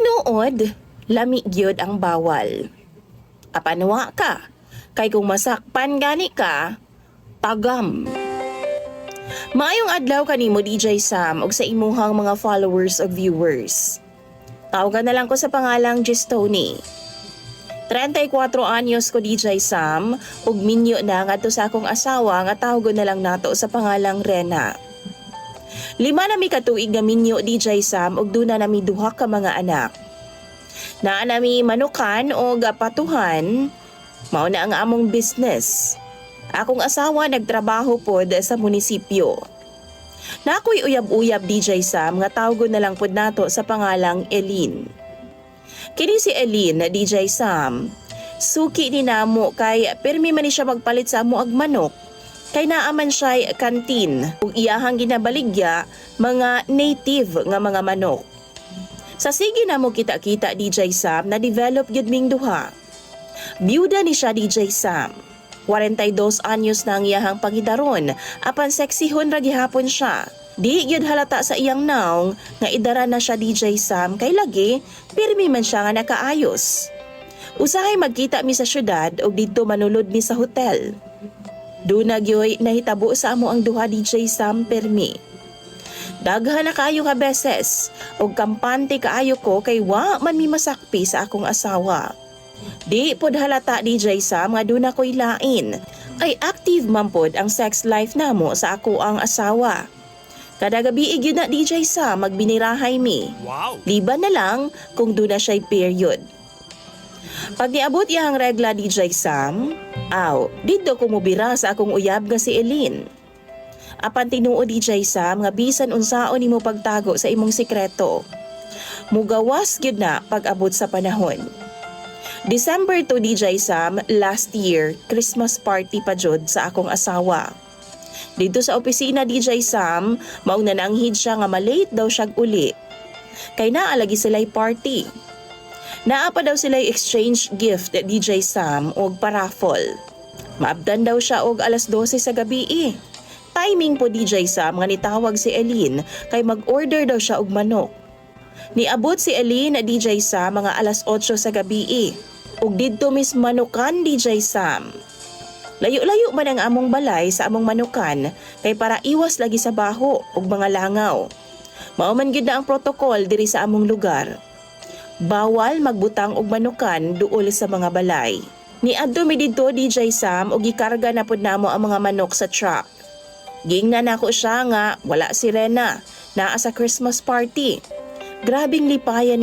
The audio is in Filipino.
Tinuod, lami gyud ang bawal. Apanwa ka, kay kung masakpan gani ka, tagam. Maayong adlaw kanimo DJ Sam ug sa imuhang mga followers o viewers. Tawagan na lang ko sa pangalang Gistoni. 34 anyos ko DJ Sam ug minyo na ngadto sa akong asawa nga tawagon na lang nato sa pangalang Rena. 5 na mi katuig nga minyo DJ Sam ug duna na mi duha ka mga anak. Naa nami manukan o patuhan, mao na ang among business. Akong asawa nagtrabaho pod sa munisipyo. Nakoy uyab-uyab DJ Sam nga tawgon na lang pod nato sa pangalang Elin. Kini si Elin na DJ Sam, suki ni namo kay permi man ni siya magpalit sa amo ag manok. Kay naaman siya kantin ug iyahang ginabaligya mga native nga mga manok. Sa sige na mo kita-kita DJ Sam na develop gyud ming duha. Byuda ni siya DJ Sam. 42 anyos na ang iyahang pangidaron apan seksihon ra gihapon siya. Di gyud halata sa iyang naong nga idara na siya DJ Sam kay lagi pirmi man siya nga nakaayos. Usahay magkita mi sa syudad ug didto manulod mi sa hotel. Duna gyoy nahitabo sa amo ang duha DJ Sam permi. Daghan na kaayo ka beses ug kampante kaayo ko kay wa man mi masakpi sa akong asawa. Di pod halata DJ Sam nga duna ko'y lain. Ay active man pod ang sex life namo sa ako ang asawa. Kada gabi gyud na DJ Sam magbinirahay mi. Wow! Liban na lang kung duna siya'y period. Pag niabot iyang regla DJ Sam, didto ko mubira sa akong uyab nga si Elin. Apan tinuod DJ Sam nga bisan unsaon nimo pagtago sa imong sikreto. Mugawas gyud na pag-abot sa panahon. December 2 DJ Sam last year, Christmas party pa jud sa akong asawa. Dito sa opisina DJ Sam, mauna na anghid siya nga malate daw siyag uli. Kay naa lagi sila'y party. Naa pa daw sila'y exchange gift DJ Sam og paraffol. Maabdan daw siya og alas 12 sa gabi. Timing po DJ Sam nga nitawag si Elin kay mag-order daw siya og manok. Niabot si Elin na DJ Sam mga alas 8 sa gabi. Ug didto mis manukan DJ Sam. Layo-layo man ang among balay sa among manukan kay para iwas lagi sa baho ug mga langaw. Mao man gyud na ang protokol diri sa among lugar. Bawal magbutang og manukan duol sa mga balay. Niadto mi didto DJ Sam ug gikarga na pud namo ang mga manok sa truck. Gingnan nako siya nga wala si Rena, naa sa Christmas party. Grabing lipayan